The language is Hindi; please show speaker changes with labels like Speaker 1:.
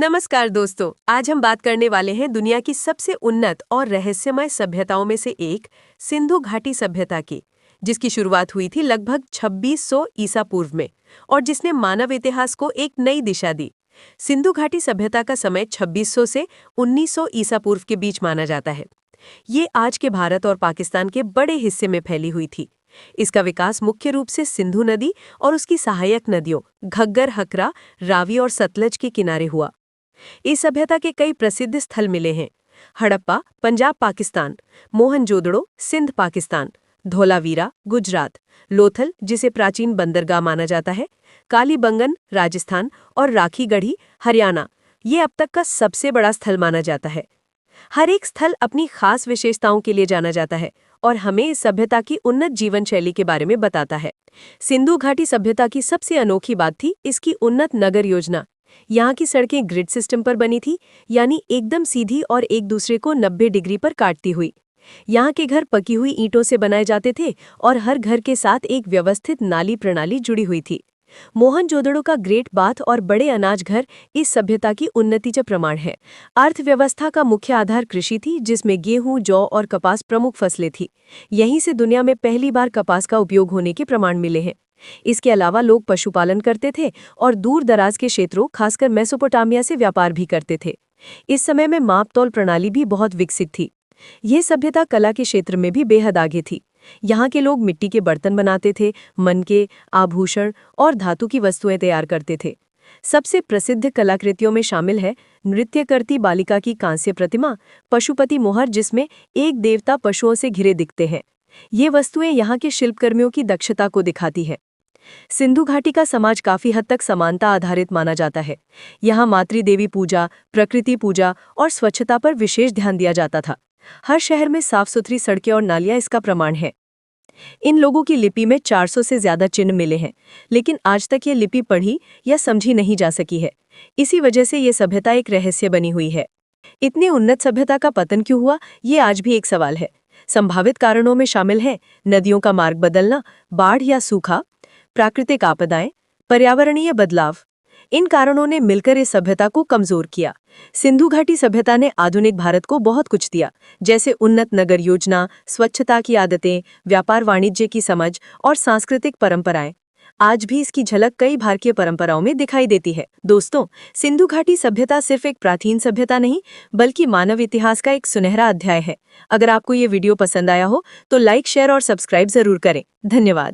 Speaker 1: नमस्कार दोस्तों, आज हम बात करने वाले हैं दुनिया की सबसे उन्नत और रहस्यमय सभ्यताओं में से एक सिंधु घाटी सभ्यता की, जिसकी शुरुआत हुई थी लगभग 2600 ईसा पूर्व में और जिसने मानव इतिहास को एक नई दिशा दी। सिंधु घाटी सभ्यता का समय 2600 से 1900 ईसा पूर्व के बीच माना जाता है। ये आज के भारत और पाकिस्तान के बड़े हिस्से में फैली हुई थी। इसका विकास मुख्य रूप से सिंधु नदी और उसकी सहायक नदियों घग्गर, हकरा, रावी और सतलज के किनारे हुआ। इस सभ्यता के कई प्रसिद्ध स्थल मिले हैं। हड़प्पा, पंजाब पाकिस्तान; मोहनजोदड़ो, सिंध पाकिस्तान; धोलावीरा, गुजरात; लोथल, जिसे प्राचीन बंदरगाह माना जाता है; कालीबंगन, राजस्थान; और राखीगढ़ी, हरियाणा। ये अब तक का सबसे बड़ा स्थल माना जाता है। हर एक स्थल अपनी खास विशेषताओं के लिए जाना जाता है और हमें इस सभ्यता की उन्नत जीवन शैली के बारे में बताता है। सिंधु घाटी सभ्यता की सबसे अनोखी बात थी इसकी उन्नत नगर योजना। यहाँ की सड़कें ग्रिड सिस्टम पर बनी थी, यानी एकदम सीधी और एक दूसरे को 90 डिग्री पर काटती हुई। यहाँ के घर पकी हुई ईंटों से बनाए जाते थे और हर घर के साथ एक व्यवस्थित नाली प्रणाली जुड़ी हुई थी। मोहनजोदड़ो का ग्रेट बाथ और बड़े अनाज घर इस सभ्यता की उन्नति का प्रमाण है। अर्थव्यवस्था का मुख्य आधार कृषि थी, जिसमें गेहूं, जौ और कपास प्रमुख फसलें थी। यहीं से दुनिया में पहली बार कपास का उपयोग होने के प्रमाण मिले हैं। इसके अलावा लोग पशुपालन करते थे और दूर दराज के क्षेत्रों, खासकर मेसोपोटामिया से व्यापार भी करते थे। इस समय में माप-तौल प्रणाली भी बहुत विकसित थी। यह सभ्यता कला के क्षेत्र में भी बेहद आगे थी। यहाँ के लोग मिट्टी के बर्तन बनाते थे, मनके, आभूषण और धातु की वस्तुएं तैयार करते थे। सबसे प्रसिद्ध कलाकृतियों में शामिल है नृत्य करती बालिका की कांस्य प्रतिमा, पशुपति मोहर, जिसमें एक देवता पशुओं से घिरे दिखते हैं। ये वस्तुएं यहाँ के शिल्पकर्मियों की दक्षता को दिखाती है। सिंधु घाटी का समाज काफी हद तक समानता आधारित माना जाता है। यहाँ मातृदेवी पूजा, प्रकृति पूजा और स्वच्छता पर विशेष ध्यान दिया जाता था। हर शहर में साफ सुथरी सड़कें और नालियां इसका प्रमाण है। इन लोगों की लिपि में 400 से ज्यादा चिन्ह मिले हैं, लेकिन आज तक ये लिपि पढ़ी या समझी नहीं जा सकी है। इसी वजह से ये सभ्यता एक रहस्य बनी हुई है। इतनी उन्नत सभ्यता का पतन क्यों हुआ, ये आज भी एक सवाल है। संभावित कारणों में शामिल है नदियों का मार्ग बदलना, बाढ़ या सूखा, प्राकृतिक आपदाएं, पर्यावरणीय बदलाव। इन कारणों ने मिलकर इस सभ्यता को कमजोर किया। सिंधु घाटी सभ्यता ने आधुनिक भारत को बहुत कुछ दिया, जैसे उन्नत नगर योजना, स्वच्छता की आदतें, व्यापार वाणिज्य की समझ और सांस्कृतिक परंपराएं। आज भी इसकी झलक कई भारतीय परंपराओं में दिखाई देती है। दोस्तों, सिंधु घाटी सभ्यता सिर्फ एक प्राचीन सभ्यता नहीं, बल्कि मानव इतिहास का एक सुनहरा अध्याय है। अगर आपको ये वीडियो पसंद आया हो तो लाइक, शेयर और सब्सक्राइब जरूर करें। धन्यवाद।